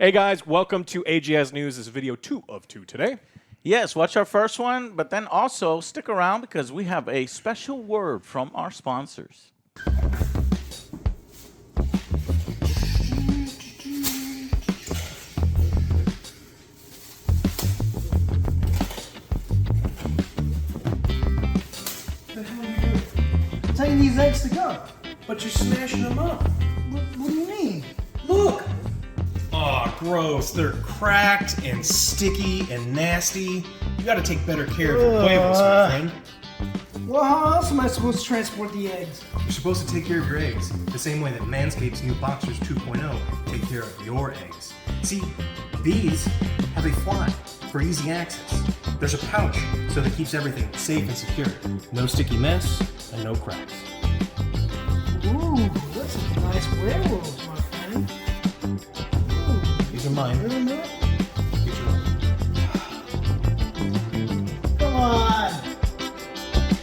Hey guys, welcome to AJS News. This is video 2 of 2 today. Yes, watch our first one, but then also stick around because we have a special word from our sponsors. Taking these eggs to go. But you're smashing them up. What do you mean? Look! Aw, gross. They're cracked and sticky and nasty. You gotta take better care of your huevos, my friend. Well, how else am I supposed to transport the eggs? You're supposed to take care of your eggs the same way that Manscaped's new Boxers 2.0 take care of your eggs. See, these have a fly for easy access. There's a pouch so that keeps everything safe and secure. No sticky mess and no cracks. Ooh, that's a nice werewolf, my friend. These are mine. Really, man? These are mine. Come on!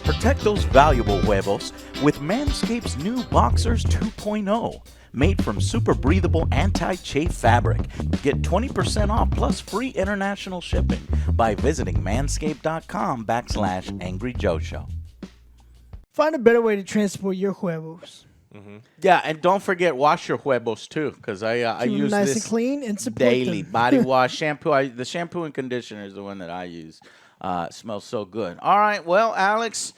Protect those valuable huevos with Manscaped's new Boxers 2.0. Made from super breathable anti-chafe fabric. Get 20% off plus free international shipping by visiting manscaped.com/AngryJoeShow. Find a better way to transport your huevos. Yeah, and don't forget wash your huevos too, because I Keep them use nice this and clean and support daily. them. Body wash, shampoo. The shampoo and conditioner is the one that I use. Smells so good. All right, well, Alex,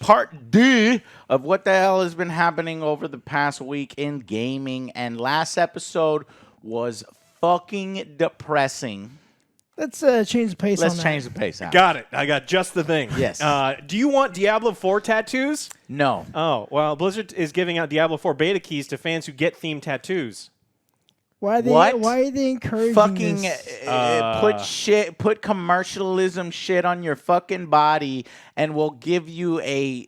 part D of what the hell has been happening over the past week in gaming, and last episode was fucking depressing. Let's change the pace on Let's that. change the pace, Alex. Got it. I got just the thing. Yes. Do you want Diablo 4 tattoos? No. Oh, well, Blizzard is giving out Diablo 4 beta keys to fans who get themed tattoos. Why are they? What? Why are they encouraging Fucking this? put commercialism shit on your fucking body, and we'll give you a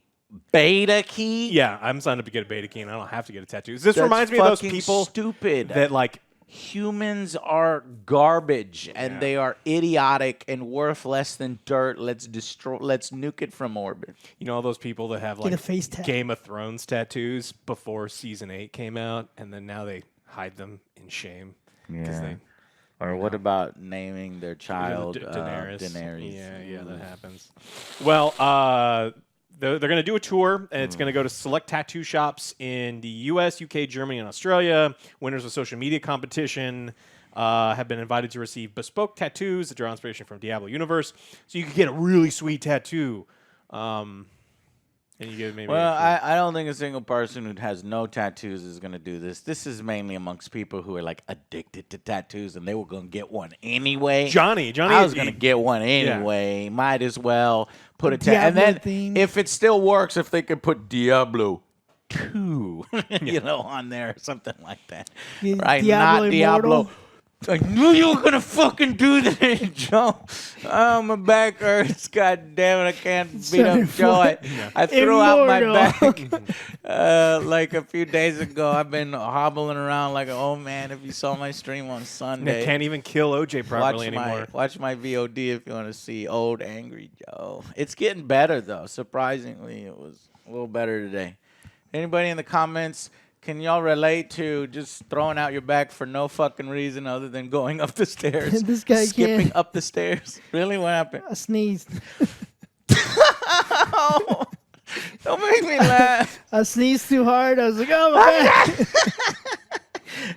beta key. Yeah, I'm signed up to get a beta key, and I don't have to get a tattoo. This That's reminds me of those fucking people stupid. that, like, Humans are garbage, and they are idiotic and worth less than dirt. Let's nuke it from orbit. you know, all those people that have, Get a like, face tat. Game of Thrones tattoos before Season 8 came out, and then now they hide them in shame. 'Cause they, Or what about naming their child Daenerys. Daenerys? Yeah, that happens. Well, they're going to do a tour, and it's going to go to select tattoo shops in the U.S., U.K., Germany, and Australia. Winners of social media competition have been invited to receive bespoke tattoos that draw inspiration from Diablo universe. So you could get a really sweet tattoo. And you get maybe. Well, I don't think a single person who has no tattoos is going to do this. This is mainly amongst people who are like addicted to tattoos, and they were going to get one anyway. Johnny, I was going to get one anyway. Might as well put a tattoo. And then theme. if it still works, if they could put Diablo 2, you know, on there or something like that. Right? Diablo Not Diablo. Immortal. I knew you were gonna fucking do that, Joe. Oh, my back hurts. God damn it, I can't beat up Joe. I threw out my Immortal. back like a few days ago. I've been hobbling around like an old man. If you saw my stream on Sunday, They can't even kill OJ properly anymore. watch my VOD if you want to see old Angry Joe. It's getting better though. Surprisingly, it was a little better today. Anybody in the comments? Can y'all relate to just throwing out your back for no fucking reason other than going up the stairs? This guy skipping can't. up the stairs. Really? What happened? I sneezed. Oh, don't make me laugh. I sneezed too hard. I was like, oh my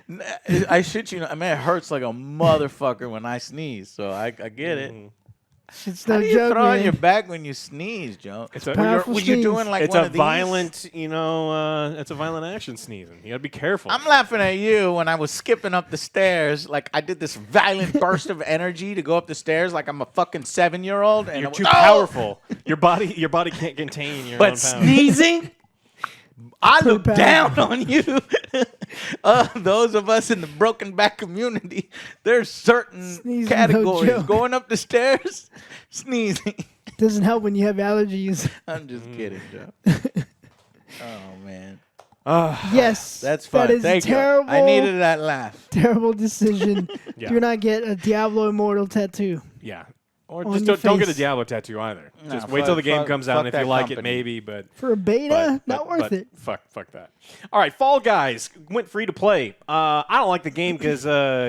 god. I shit you not. I mean, it hurts like a motherfucker when I sneeze, so I get it. It's How no do you joke, throw on man. your back when you sneeze, Joe? It's a, powerful Were you sneeze. doing like it's one a of these? violent, it's a violent action sneezing. You gotta be careful. I'm laughing at you when I was skipping up the stairs. Like I did this violent burst of energy to go up the stairs, like I'm a fucking 7-year-old. And You're I was, too "Oh!" powerful. Your body can't contain your own But power. sneezing, I look powerful. down on you. Those of us in the broken back community, there's certain Sneezing, no categories. joke. Going up the stairs, sneezing. Doesn't help when you have allergies. I'm just kidding, Joe. Oh man, Yes, that's fun. That is Thank a terrible, you. I needed that laugh. terrible decision. Yeah. Do not get a Diablo Immortal tattoo. Yeah. Or on just your don't get a face. Diablo tattoo either. No, Just wait till the game fuck- comes out, and fuck if you that like it, company. maybe. But For a beta, not worth but it. Fuck that. All right, Fall Guys went free to play. I don't like the game because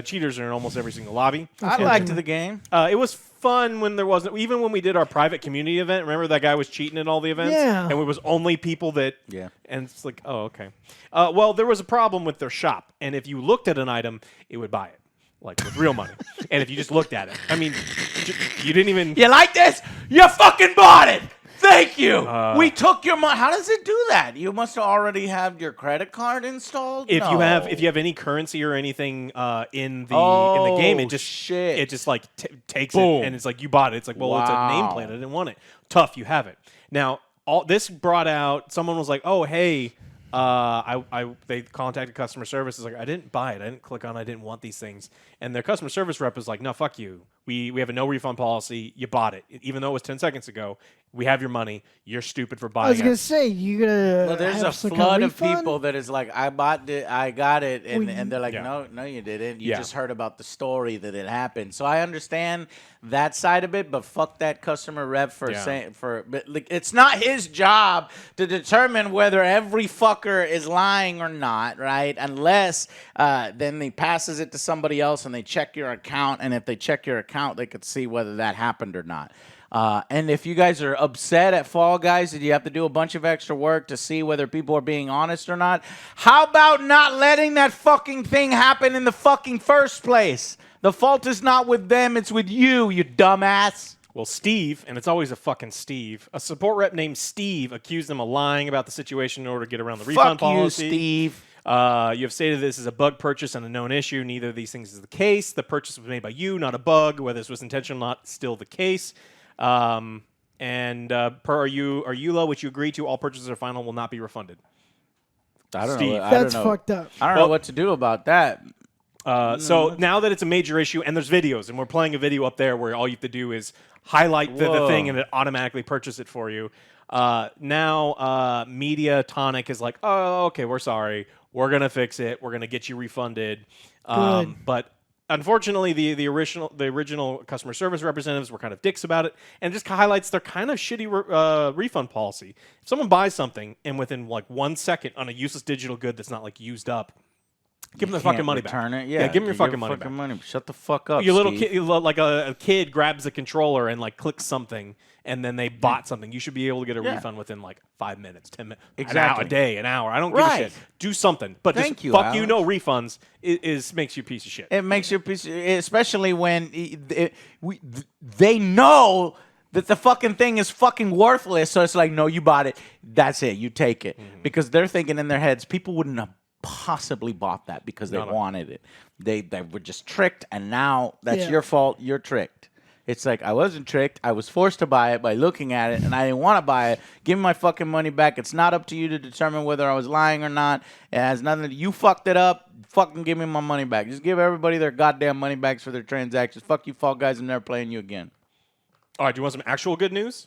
cheaters are in almost every single lobby. I liked the game. It was fun when there wasn't. Even when we did our private community event, remember that guy was cheating at all the events? Yeah. And it was only people that. Yeah. And it's like, oh, okay. Well, there was a problem with their shop, and if you looked at an item, it would buy it. Like with real money. And if you just looked at it, I mean, you didn't even. You like this? You fucking bought it. Thank you. We took your money. How does it do that? You must already have your credit card installed. If you have any currency or anything in the game, it just like takes Boom. it, and it's like you bought it. It's like, well, it's a Wow. nameplate. I didn't want it. Tough, you have it. Now, all this brought out. Someone was like, oh, hey. They contacted customer service. It's like, I didn't buy it. I didn't click on it. I didn't want these things. And their customer service rep is like, no, fuck you. We have a no refund policy. You bought it. Even though it was 10 seconds ago, we have your money. You're stupid for buying I was it. gonna say you gonna. Well, there's have a some kind flood of refund? people that is like, I bought it, I got it, and they're like, Yeah. no, you didn't. You Yeah. just heard about the story that it happened. So I understand that side of it, but fuck that customer rep for saying but like, it's not his job to determine whether every fucker is lying or not, right? Unless then he passes it to somebody else and they check your account, and if they check your account, they could see whether that happened or not. And if you guys are upset at Fall Guys that you have to do a bunch of extra work to see whether people are being honest or not, how about not letting that fucking thing happen in the fucking first place? The fault is not with them, it's with you, you dumbass. Well, Steve, and it's always a fucking Steve, a support rep named Steve accused them of lying about the situation in order to get around the refund Fuck you, policy. Steve. You have stated this is a bug purchase and a known issue. Neither of these things is the case. The purchase was made by you, not a bug. Whether this was intentional or not, still the case. Per our EULA, which you agreed to, all purchases are final will not be refunded. I don't Steve. know. That's fucked up. I don't know what to do about that. So now that it's a major issue, and there's videos, and we're playing a video up there where all you have to do is highlight the thing and it automatically purchase it for you. Now Media Tonic is like, oh, okay, we're sorry. We're going to fix it. We're going to get you refunded. But unfortunately, the original customer service representatives were kind of dicks about it, and it just highlights their kind of shitty refund policy. If someone buys something and within like 1 second on a useless digital good that's not like used up, give them their fucking money back. Return it? Yeah, give them your fucking money back. money. Shut the fuck up, Your little Steve. kid, like a kid grabs a controller and like clicks something, and then they bought something. You should be able to get a refund within like 5 minutes, 10 minutes, Exactly. a day, an hour. I don't give a Right. shit. Do something, but Thank just you, fuck you. Alex. No refunds is makes you a piece of shit. It makes you a piece, especially when they know that the fucking thing is fucking worthless. So it's like, no, you bought it. That's it. You take it. Because they're thinking in their heads, people wouldn't have possibly bought that because they wanted it. They were just tricked, and now that's your fault. You're tricked. It's like, I wasn't tricked. I was forced to buy it by looking at it, and I didn't want to buy it. Give me my fucking money back. It's not up to you to determine whether I was lying or not. It has nothing to, you fucked it up. Fucking give me my money back. Just give everybody their goddamn money backs for their transactions. Fuck you, Fall Guys. I'm never playing you again. All right, do you want some actual good news?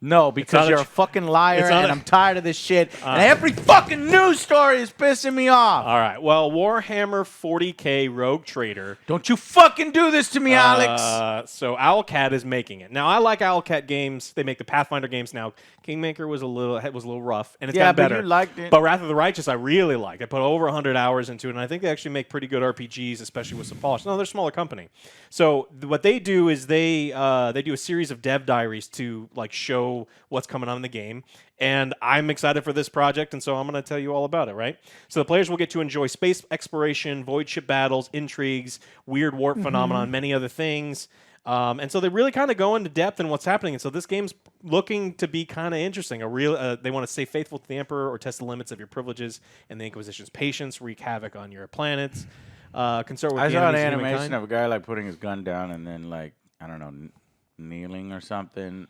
No, because not you're a- a fucking liar, it's not and a- I'm tired of this shit. And every fucking news story is pissing me off. All right. Well, Warhammer 40K Rogue Trader. Don't you fucking do this to me, Alex. So Owlcat is making it. Now I like Owlcat games. They make the Pathfinder games now. Kingmaker was a little rough, and it's Yeah, gotten but better. you liked it. But Wrath of the Righteous, I really liked. I put over 100 hours into it, and I think they actually make pretty good RPGs, especially with some polish. No, they're a smaller company. So what they do is they do a series of dev diaries to like show what's coming on in the game. And I'm excited for this project, and so I'm going to tell you all about it, right? So the players will get to enjoy space exploration, void ship battles, intrigues, weird warp phenomenon, many other things. And so they really kind of go into depth in what's happening. And so this game's looking to be kind of interesting. They want to stay faithful to the Emperor or test the limits of your privileges and the Inquisition's patience, wreak havoc on your planets. Consort with I the saw an enemies of animation humankind. of a guy like putting his gun down and then like, I don't know, kneeling or something.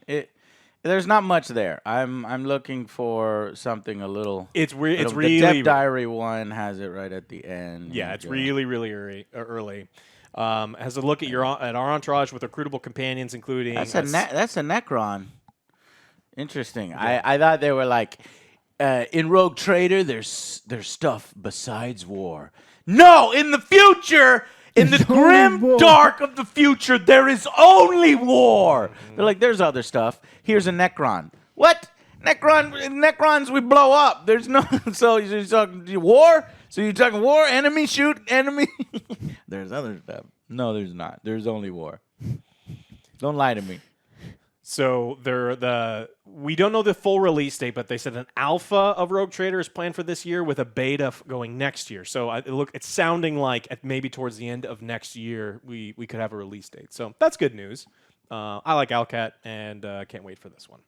There's not much there. I'm looking for something a little. It's the really Death Diary one has it right at the end. Yeah, it's really early. Has a look at our entourage with recruitable companions, including That's a Necron. Interesting. Yeah. I thought they were like in Rogue Trader. There's stuff besides war. No, in the future, In the There's only grim war. dark of the future, there is only war. They're like, there's other stuff. Here's a Necron. What? Necrons we blow up. There's no. So you're talking war? So you're talking war? Enemy shoot enemy? There's other stuff. No, there's not. There's only war. Don't lie to me. So we don't know the full release date, but they said an alpha of Rogue Trader is planned for this year with a beta going next year. So it's sounding like maybe towards the end of next year we could have a release date. So that's good news. I like Alcat and can't wait for this one.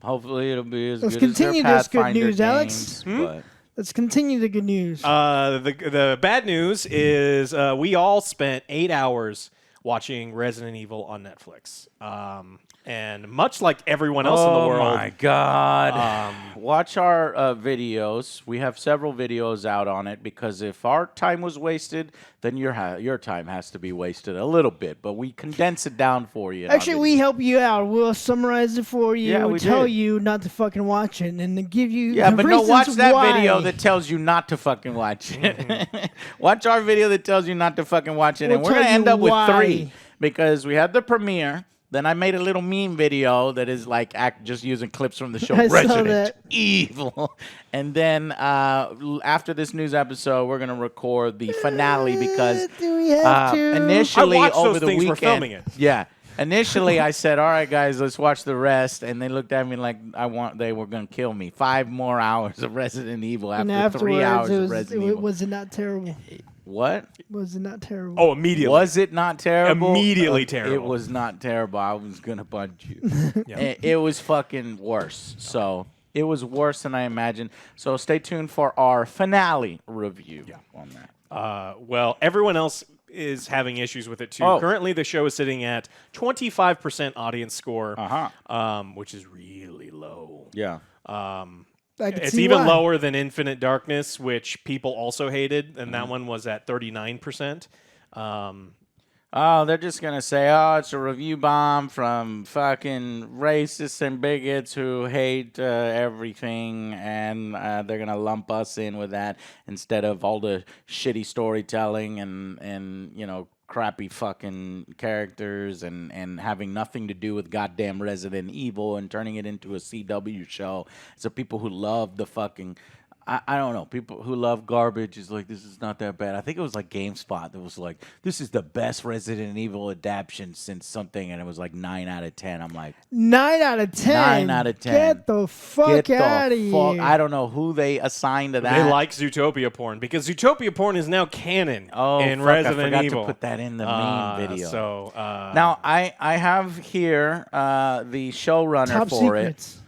Hopefully it'll be as Let's good as their continue this good Pathfinder news, Alex. games, but Let's continue the good news. The bad news is we all spent 8 hours watching Resident Evil on Netflix. And much like everyone else in the world. Oh my God. Watch our videos. We have several videos out on it because if our time was wasted, then your time has to be wasted a little bit. But we condense it down for you. Actually, we help you out. We'll summarize it for you. Yeah, we'll we tell did. you not to fucking watch it and to give you Yeah, the but no, reasons watch that why. video that tells you not to fucking watch it. Watch our video that tells you not to fucking watch it. We'll And we're going to tell end you up with why. 3 because we had the premiere. Then I made a little meme video that is like just using clips from the show I saw Resident that. Evil. And then after this news episode, we're going to record the finale because Do we have to? initially I watched over those the things weekend. we're filming it. Yeah. Initially, I said, "All right, guys, let's watch the rest," and they looked at me like they were gonna kill me. 5 more hours of Resident Evil and after 3 hours afterwards, of Resident Evil. was it not terrible? What? Was it not terrible? Oh, immediately. Was it not terrible? Immediately terrible. It was not terrible. I was gonna punch you. Yeah. It was fucking worse. So it was worse than I imagined. So stay tuned for our finale review on that. Well, everyone else is having issues with it too. Oh. Currently, the show is sitting at 25% audience score, which is really low. Yeah. I can It's see even why. lower than Infinite Darkness, which people also hated, and that one was at 39%. Oh, they're just going to say, oh, it's a review bomb from fucking racists and bigots who hate everything, and they're going to lump us in with that instead of all the shitty storytelling and you know, crappy fucking characters and having nothing to do with goddamn Resident Evil and turning it into a CW show. So people who love the fucking... I don't know. People who love garbage is like, this is not that bad. I think it was like GameSpot that was like, this is the best Resident Evil adaptation since something, and it was like 9 out of 10. I'm like, 9 out of 10. 9 out of 10. Get the fuck get out of the here. fuck. I don't know who they assigned to that. They like Zootopia porn because Zootopia porn is now canon in fuck, Resident I forgot Evil. to put that in the main video. So Now, I have here the showrunner Top for secrets. it.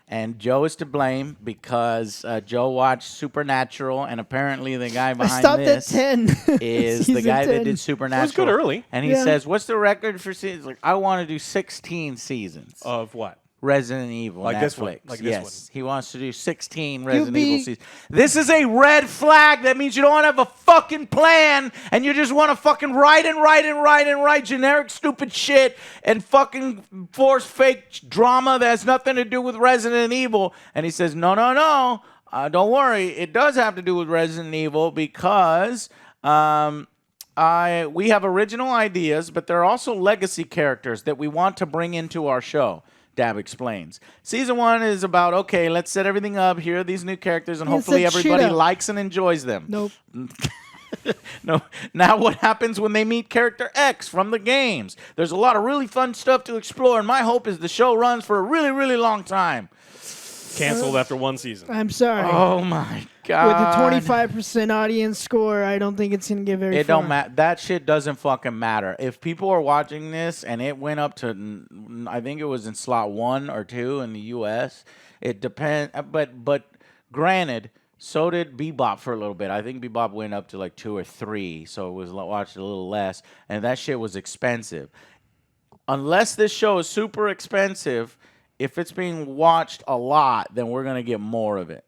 And Joe is to blame because Joe watched Supernatural, and apparently the guy I behind stopped this at 10. is the Season guy 10. that did Supernatural. It was good early. And he Yeah. says, what's the record for seasons? Like, I want to do 16 seasons. of what? Resident Evil, Like Netflix. this one, like this yes, he wants to do 16 You Resident Evil be- seasons. This is a red flag. That means you don't have a fucking plan, and you just want to fucking write generic stupid shit and fucking force fake drama that has nothing to do with Resident Evil. And he says, no, don't worry. It does have to do with Resident Evil because we have original ideas, but there are also legacy characters that we want to bring into our show. Dab explains. Season 1 is about, okay, let's set everything up. Here are these new characters, and Yeah, hopefully set shit everybody up. likes and enjoys them. Nope. No. Now what happens when they meet character X from the games? There's a lot of really fun stuff to explore, and my hope is the show runs for a really, really long time. Canceled after one season. I'm sorry. Oh, my God. With the 25% audience score, I don't think it's going to get very It far. don't matter. That shit doesn't fucking matter. If people are watching this and it went up to, I think it was in slot 1 or 2 in the U.S., it depends. But granted, so did Bebop for a little bit. I think Bebop went up to like 2 or 3, so it was watched a little less, and that shit was expensive. Unless this show is super expensive, if it's being watched a lot, then we're going to get more of it.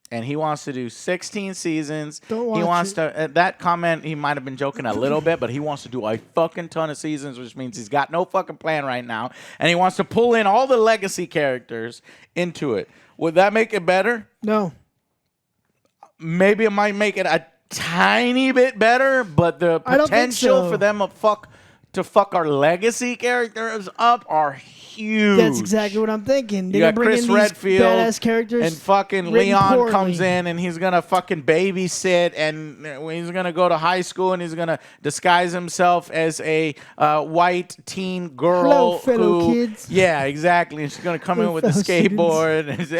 And he wants to do 16 seasons. Don't He watch wants it. to. That comment, he might have been joking a little bit, but he wants to do a fucking ton of seasons, which means he's got no fucking plan right now. And he wants to pull in all the legacy characters into it. Would that make it better? No. Maybe it might make it a tiny bit better, but the I don't think potential so. for them to fuck our legacy characters up are huge. That's exactly what I'm thinking. You They're got gonna bring Chris in these Redfield badass characters, and fucking written Leon poorly. comes in and he's gonna fucking babysit and he's gonna go to high school and he's gonna disguise himself as a white teen girl. Hello, fellow who, kids. Yeah, exactly. And she's gonna come in Hello, with a fellow skateboard and say,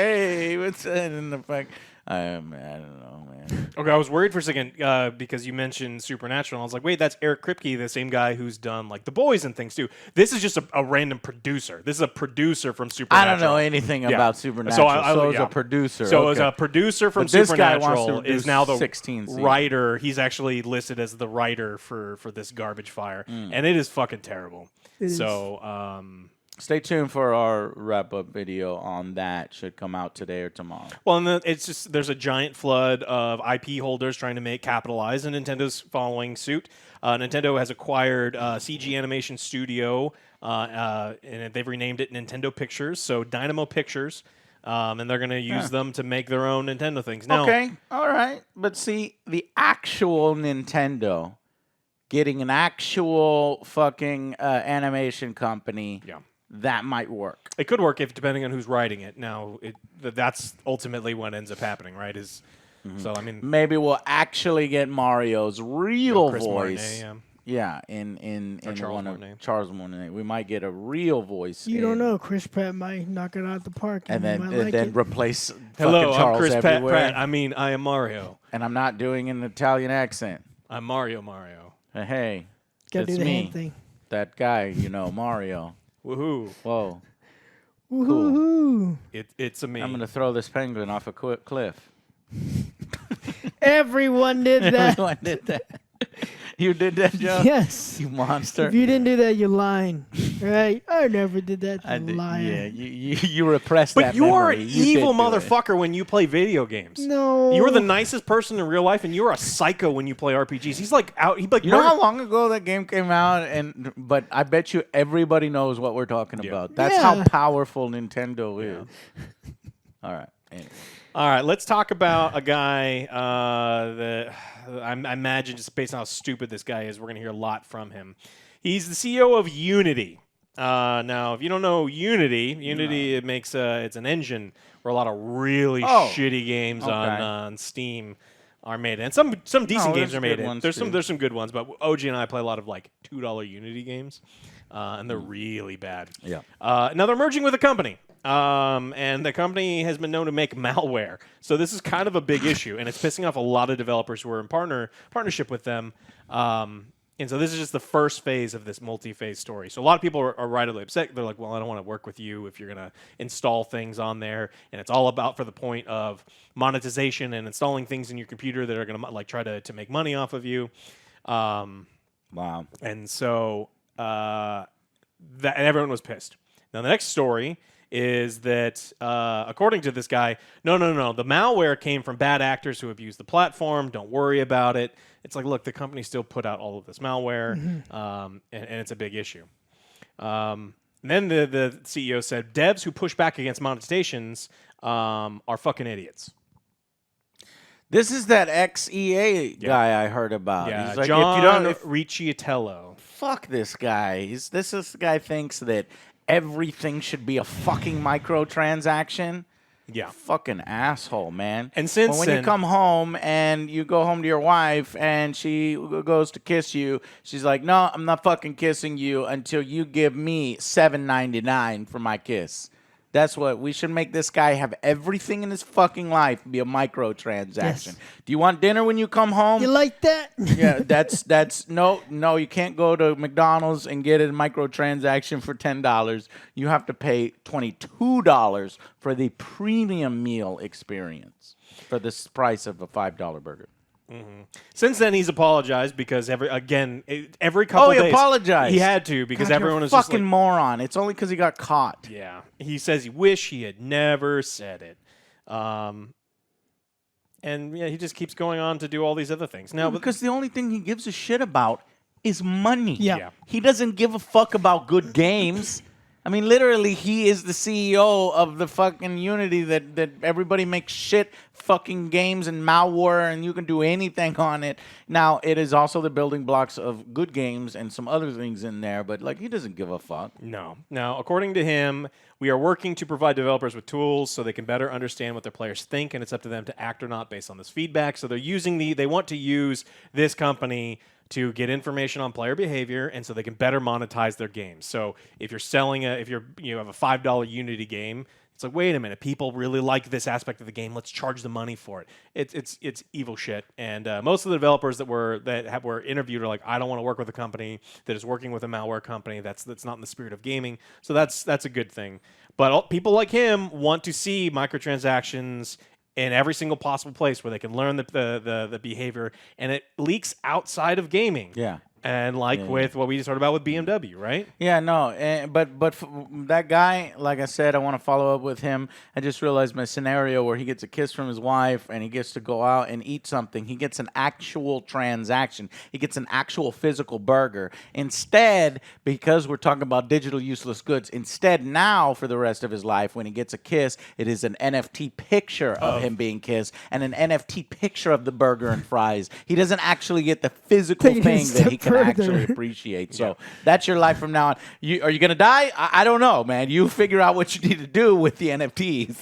"Hey, what's that in the fuck?" I don't know, man. Okay, I was worried for a second because you mentioned Supernatural. And I was like, wait, that's Eric Kripke, the same guy who's done like The Boys and things too. This is just a random producer. This is a producer from I Supernatural. don't know anything Yeah. about Supernatural. So, as yeah. a producer. So as okay. a producer from But this guy wants to Supernatural produce is now the 16 seasons. writer. He's actually listed as the writer for this garbage fire, and it is fucking terrible. So. Stay tuned for our wrap-up video on that. Should come out today or tomorrow. Well, and it's just there's a giant flood of IP holders trying to capitalize, and Nintendo's following suit. Nintendo has acquired CG Animation Studio, and they've renamed it Nintendo Pictures, so Dynamo Pictures, and they're going to use them to make their own Nintendo things. Now, Okay, all right. But see, the actual Nintendo getting an actual fucking animation company, yeah. that might work. It could work if depending on who's writing it. Now, that's ultimately what ends up happening, right? So I mean, Maybe we'll actually get Mario's real Chris voice. Martinet, Yeah, in Charles one Martinet. of Charles Martinet. We might get a real voice. You don't know. Chris Pratt might knock it out the park, And you then might and like then it. replace hello, fucking Charles I'm Chris everywhere. Pratt. I mean, I am Mario. And I'm not doing an Italian accent. I'm Mario. Hey, Gotta it's do the me. hand thing. That guy, Mario. Woohoo! Whoa. Woohoo! It's a me. I'm going to throw this penguin off a cliff. Everyone did that. Everyone did that. You did that, Joe? Yes. You monster. If you didn't do that, you're lying. Right? I never did that. I did, Lying. yeah, you repressed But that you're an memory. You evil did do it. motherfucker when you play video games. No. You're the nicest person in real life, and you're a psycho when you play RPGs. He's like out. He like You know how long ago that game came out? But I bet you everybody knows what we're talking about. That's how Yeah. powerful Nintendo is. All right. Anyway. All right, let's talk about a guy that I imagine just based on how stupid this guy is, we're going to hear a lot from him. He's the CEO of Unity. Now, if you don't know Unity, it makes it's an engine where a lot of really shitty games on Steam are made, and some decent games there's are made. good ones There's too. some good ones, but OG and I play a lot of like $2 Unity games, and they're really bad. Yeah. Now they're merging with a company. And the company has been known to make malware. So this is kind of a big issue, and it's pissing off a lot of developers who are in partnership with them. And so this is just the first phase of this multi-phase story. So a lot of people are rightly upset. They're like, well, I don't want to work with you if you're going to install things on there. And it's all about for the point of monetization and installing things in your computer that are going to like try to make money off of you. Wow. And so and everyone was pissed. Now the next story is that, according to this guy, no, the malware came from bad actors who abused the platform. Don't worry about it. It's like, look, the company still put out all of this malware, and it's a big issue. And then the CEO said, devs who push back against monetizations are fucking idiots. This is that XEA guy I heard about. Yeah, He's like, John if you don't, Ricciatello. fuck this guy. This guy thinks that everything should be a fucking microtransaction. Yeah. Fucking asshole, man. And since when then- you come home and you go home to your wife and she goes to kiss you, she's like, "No, I'm not fucking kissing you until you give me $7.99 for my kiss." That's what we should make this guy have everything in his fucking life be a microtransaction. Yes. Do you want dinner when you come home? You like that? Yeah, that's no, you can't go to McDonald's and get a microtransaction for $10. You have to pay $22 for the premium meal experience for the price of a $5 burger. Since then, he's apologized because every couple he days apologized. he had to because God, everyone you're a was just fucking like, moron. It's only because he got caught. yeah. He says he wish he had never said it, and yeah, he just keeps going on to do all these other things now. Because the only thing he gives a shit about is money. Yeah. Yeah. He doesn't give a fuck about good games. I mean, literally, he is the CEO of the fucking Unity that everybody makes shit fucking games and malware, and you can do anything on it. Now, it is also the building blocks of good games and some other things in there, but like he doesn't give a fuck. No. Now, according to him, we are working to provide developers with tools so they can better understand what their players think, and it's up to them to act or not based on this feedback. So they want to use this company to get information on player behavior, and so they can better monetize their games. So if you're selling you have a $5 Unity game, it's like, wait a minute, people really like this aspect of the game. Let's charge the money for it. It's evil shit. And most of the developers that were interviewed are like, I don't want to work with a company that is working with a malware company. That's not in the spirit of gaming. So that's a good thing. But people like him want to see microtransactions in every single possible place where they can learn the behavior, and it leaks outside of gaming. Yeah. And with what we just heard about with BMW, right? Yeah, no, but that guy, like I said, I want to follow up with him. I just realized my scenario where he gets a kiss from his wife and he gets to go out and eat something. He gets an actual transaction. He gets an actual physical burger. Instead, because we're talking about digital useless goods, instead now for the rest of his life, when he gets a kiss, it is an NFT picture of him being kissed and an NFT picture of the burger and fries. He doesn't actually get the physical thing that he can actually appreciate. So that's your life from now on. Are you going to die? I don't know, man. You figure out what you need to do with the NFTs.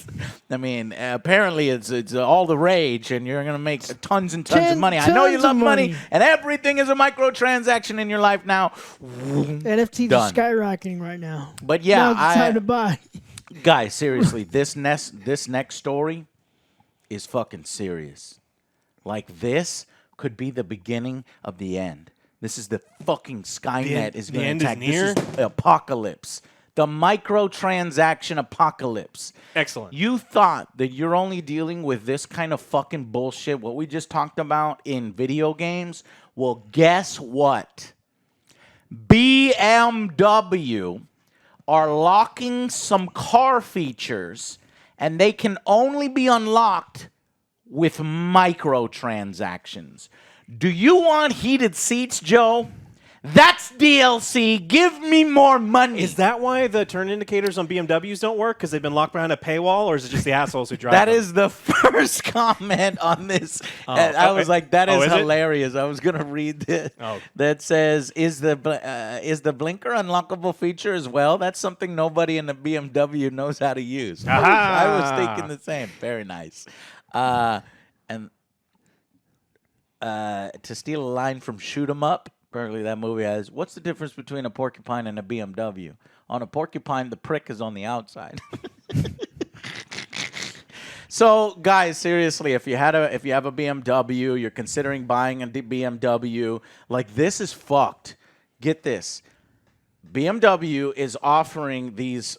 I mean, apparently it's all the rage, and you're going to make tons and tons of money. I know you love money, and everything is a microtransaction in your life now. NFTs are skyrocketing right now. But yeah, now's the time to buy. Guys, seriously, this next story is fucking serious. Like, this could be the beginning of the end. This is the fucking Skynet is going to attack. This is the apocalypse. The microtransaction apocalypse. Excellent. You thought that you're only dealing with this kind of fucking bullshit, what we just talked about in video games? Well, guess what? BMW are locking some car features, and they can only be unlocked with microtransactions. Do you want heated seats, Joe? That's DLC. Give me more money. Is that why the turn indicators on BMWs don't work? Because they've been locked behind a paywall, or is it just the assholes who drive That them? is the first comment on this. I was like, that is hilarious. I was going to read this. That says, is the blinker unlockable feature as well? That's something nobody in the BMW knows how to use. I was thinking the same. Very nice. And to steal a line from Shoot 'Em Up, apparently that movie has, what's the difference between a porcupine and a BMW? On a porcupine, the prick is on the outside. So, guys, seriously, if you have a BMW, you're considering buying a BMW, like, this is fucked. Get this. BMW is offering these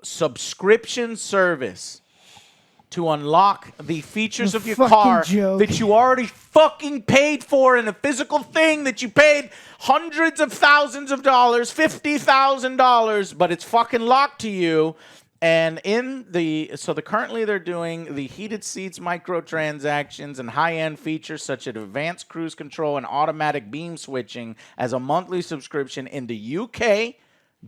subscription service to unlock the features of your car that you already fucking paid for in a physical thing that you paid hundreds of thousands of dollars, $50,000, but it's fucking locked to you. And currently they're doing the heated seats, microtransactions, and high-end features such as advanced cruise control and automatic beam switching as a monthly subscription in the UK,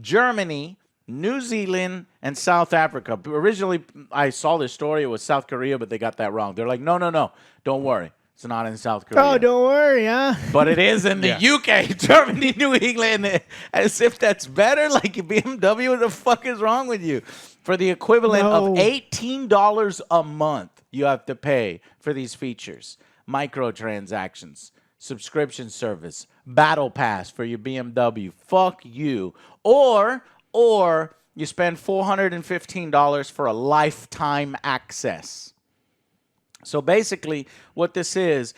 Germany, New Zealand, and South Africa. Originally, I saw this story. It was South Korea, but they got that wrong. They're like, no. Don't worry. It's not in South Korea. Oh, don't worry, huh? But it is in the UK, Germany, New England. As if that's better. Like, BMW, what the fuck is wrong with you? For the equivalent of $18 a month, you have to pay for these features. Microtransactions, subscription service, battle pass for your BMW. Fuck you. Or you spend $415 for a lifetime access. So basically, what this is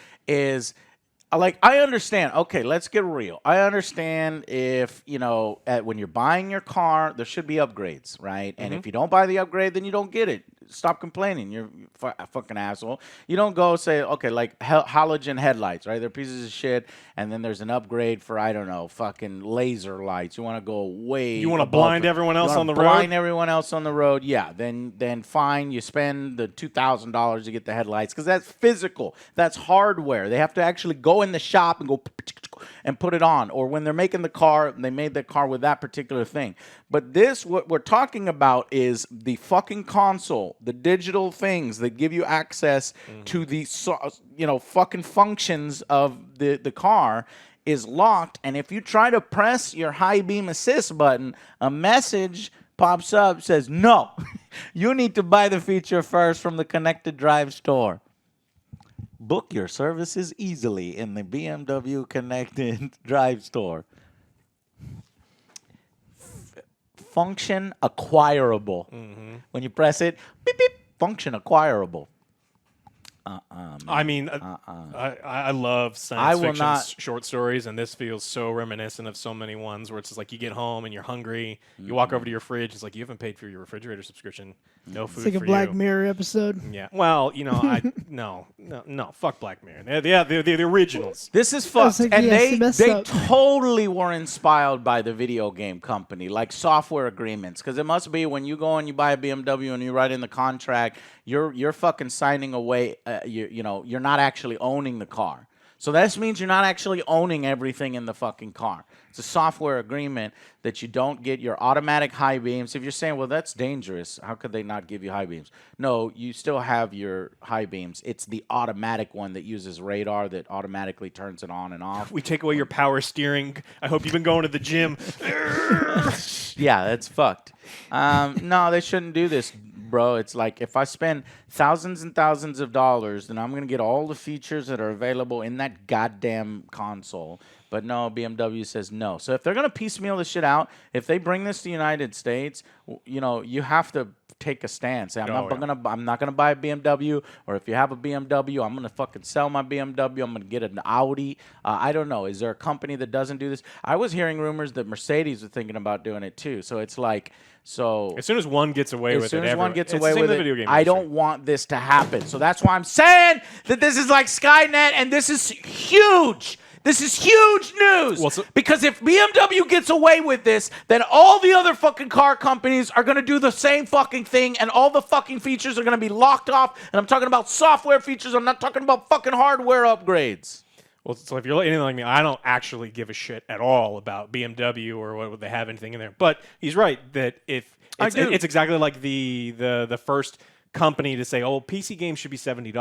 like, I understand. Okay, let's get real. I understand if, when you're buying your car, there should be upgrades, right? And if you don't buy the upgrade, then you don't get it. Stop complaining. You're a fucking asshole. You don't go say, okay, like halogen headlights, right? They're pieces of shit, and then there's an upgrade for, I don't know, fucking laser lights. You want to go way You want to blind everyone else on the road? Blind everyone else on the road, yeah. Then fine, you spend the $2,000 to get the headlights, because that's physical. That's hardware. They have to actually go in the shop and go and put it on. Or when they're making the car, they made the car with that particular thing. But this, what we're talking about is the fucking console, the digital things that give you access to the, fucking functions of the car is locked. And if you try to press your high beam assist button, a message pops up, says, no, you need to buy the feature first from the Connected Drive store. Book your services easily in the BMW Connected Drive store. Function acquirable. When you press it, beep, beep, function acquirable. I mean, I love science fiction short stories, and this feels so reminiscent of so many ones where it's just like you get home and you're hungry, you walk over to your fridge, it's like you haven't paid for your refrigerator subscription, no food for you. It's like a Black Mirror episode. Yeah, well, no, fuck Black Mirror. The originals. This is fucked, like, and yes, they up. totally were inspired by the video game company, like software agreements, because it must be when you go and you buy a BMW and you write in the contract, you're fucking signing away. You're not actually owning the car. So this means you're not actually owning everything in the fucking car. It's a software agreement that you don't get your automatic high beams. If you're saying, well, that's dangerous, how could they not give you high beams? No, you still have your high beams. It's the automatic one that uses radar that automatically turns it on and off. We take away your power steering. I hope you've been going to the gym. Yeah, that's fucked. No, they shouldn't do this, bro. It's like if I spend thousands and thousands of dollars, then I'm going to get all the features that are available in that goddamn console. But no, BMW says no. So if they're going to piecemeal this shit out, if they bring this to the United States, you have to take a stance. I'm not gonna buy a BMW, or if you have a BMW, I'm gonna fucking sell my BMW. I'm gonna get an Audi. I don't know. Is there a company that doesn't do this? I was hearing rumors that Mercedes was thinking about doing it too. So it's like, as soon as one gets away with it, I don't want this to happen. So that's why I'm saying that this is like Skynet, and this is huge. This is huge news. Because if BMW gets away with this, then all the other fucking car companies are going to do the same fucking thing, and all the fucking features are going to be locked off. And I'm talking about software features. I'm not talking about fucking hardware upgrades. Well, so if you're anything like me, I don't actually give a shit at all about BMW or what they have anything in there. But he's right that if it's exactly like the first company to say, oh, PC games should be $70.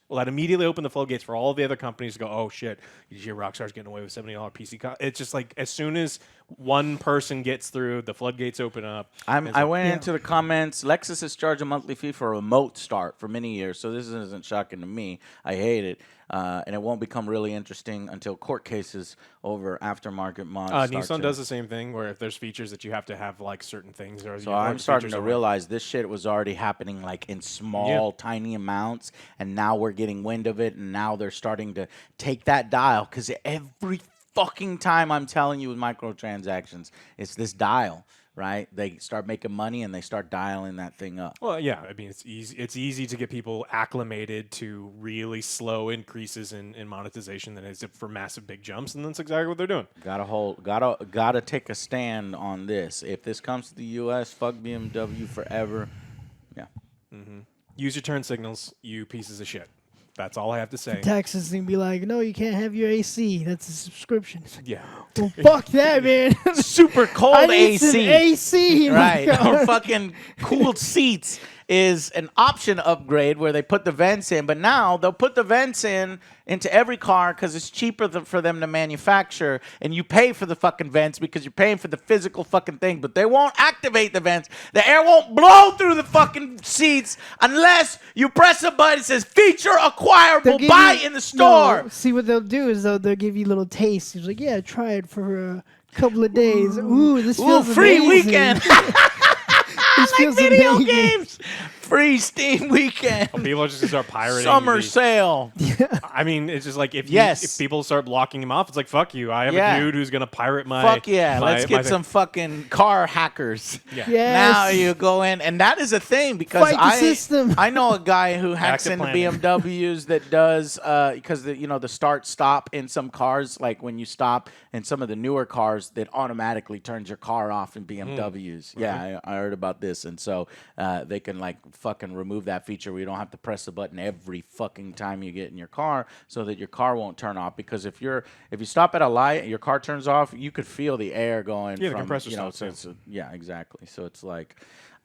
Well, that immediately opened the floodgates for all the other companies to go, oh, shit, Rockstar's getting away with $70 PC. It's just like as soon as one person gets through, the floodgates open up. I went into the comments. Lexus has charged a monthly fee for a remote start for many years, so this isn't shocking to me. I hate it. And it won't become really interesting until court cases over aftermarket mods. Nissan does the same thing, where if there's features that you have to have like certain things. So I'm starting to realize this shit was already happening like in small, tiny amounts, and now we're getting wind of it, and now they're starting to take that dial, because every fucking time I'm telling you with microtransactions, it's this dial. Right, they start making money and they start dialing that thing up. Well, yeah, I mean it's easy. It's easy to get people acclimated to really slow increases in monetization than is it for massive big jumps, and that's exactly what they're doing. Gotta take a stand on this. If this comes to the U.S., fuck BMW forever. Yeah. Use your turn signals, you pieces of shit. That's all I have to say. Texas gonna be like, no, you can't have your AC. That's a subscription. Yeah. Well, fuck that, man. Super cold I need AC. some AC. Right. Or fucking cooled seats is an option upgrade where they put the vents in, but now they'll put the vents into every car because it's cheaper for them to manufacture, and you pay for the fucking vents because you're paying for the physical fucking thing, but they won't activate the vents. The air won't blow through the fucking seats unless you press a button that says feature acquirable, buy in the store. No, see, what they'll do is they'll give you little tastes. He's like, yeah, try it for a couple of days. Ooh, this feels free amazing. weekend. Like video games. Free Steam weekend. Well, people are just going to start pirating. Summer sale. I mean, it's just like if people start blocking him off, it's like, fuck you. I have a dude who's going to pirate my... Fuck yeah. Let's get some fucking car hackers. Yeah. Yes. Now you go in. And that is a thing because Fight the system. I know a guy who hacks into BMWs that does... because the start-stop in some cars, like when you stop in some of the newer cars, that automatically turns your car off in BMWs. Yeah, I heard about this. And so they can like fucking remove that feature where you don't have to press the button every fucking time you get in your car, so that your car won't turn off. Because if you stop at a light and your car turns off, you could feel the air going. Yeah, the from, compressor you know, stops, so yeah, exactly. So it's like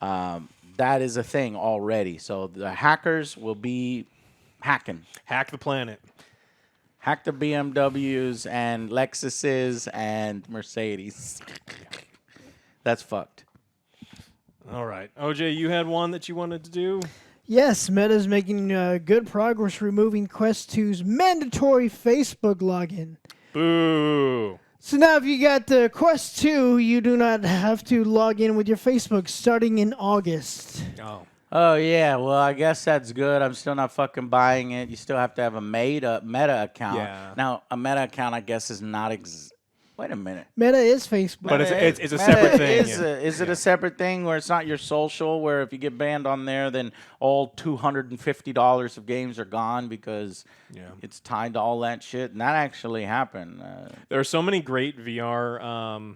that is a thing already. So the hackers will be hacking. Hack the planet. Hack the BMWs and Lexuses and Mercedes. That's fucked. All right. OJ, you had one that you wanted to do? Yes, Meta's making good progress removing Quest 2's mandatory Facebook login. Boo. So now if you got the Quest 2, you do not have to log in with your Facebook starting in August. Oh. Oh, yeah. Well, I guess that's good. I'm still not fucking buying it. You still have to have a Meta account. Yeah. Now, a Meta account, I guess, is not... Wait a minute. Meta is Facebook. But it's a Meta separate thing. Is it a separate thing where it's not your social, where if you get banned on there, then all $250 of games are gone because it's tied to all that shit? And that actually happened. There are so many great VR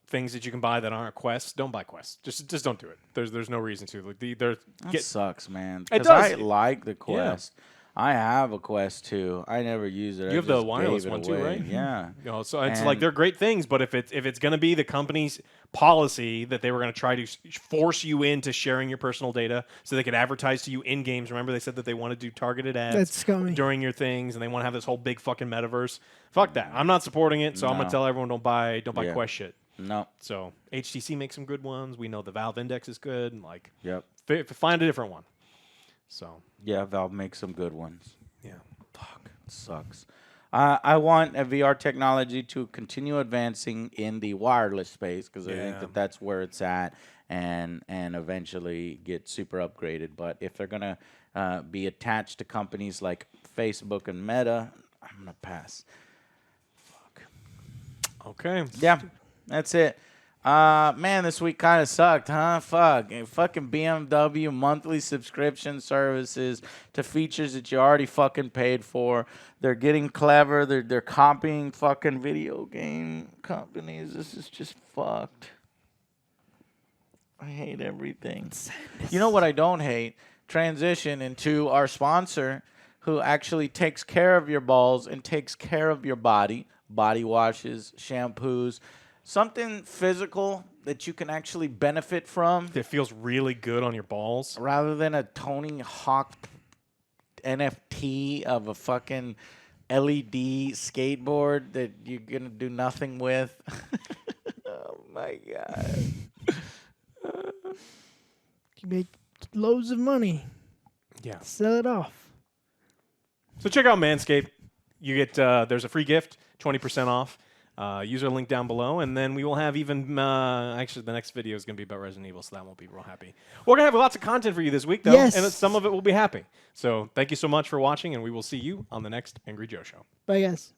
things that you can buy that aren't quests. Don't buy quests. Just don't do it. There's no reason to. Like That sucks, man. It Because does. I like the Quest. I have a Quest 2. I never use it. You have the wireless one too, right? Yeah. You know, so it's like they're great things, but if it's going to be the company's policy that they were going to try to force you into sharing your personal data so they could advertise to you in games. Remember they said that they want to do targeted ads That's scummy. during your things, and they want to have this whole big fucking metaverse. Fuck that. I'm not supporting it, so I'm going to tell everyone don't buy Quest shit. No. So HTC makes some good ones. We know the Valve Index is good. And like, Yep. find a different one. So Yeah, Valve makes some good ones. yeah. Fuck, it sucks. I want a VR technology to continue advancing in the wireless space because I think that that's where it's at, and eventually get super upgraded. But if they're gonna be attached to companies like Facebook and Meta, I'm gonna pass. Fuck. Okay. Yeah, that's it. Man, this week kind of sucked, huh? Fuck. Fucking BMW monthly subscription services to features that you already fucking paid for. They're getting clever. They're copying fucking video game companies. This is just fucked. I hate everything. You know what I don't hate? Transition into our sponsor who actually takes care of your balls and takes care of your body. Body washes, shampoos, something physical that you can actually benefit from. It feels really good on your balls. Rather than a Tony Hawk NFT of a fucking LED skateboard that you're going to do nothing with. Oh, my God. You make loads of money. Yeah. Sell it off. So check out Manscaped. You get there's a free gift, 20% off. Use our link down below, and then we will have even actually the next video is going to be about Resident Evil, so that won't be real happy. We're going to have lots of content for you this week, though, Yes. and some of it will be happy. So thank you so much for watching, and we will see you on the next Angry Joe Show. Bye, guys.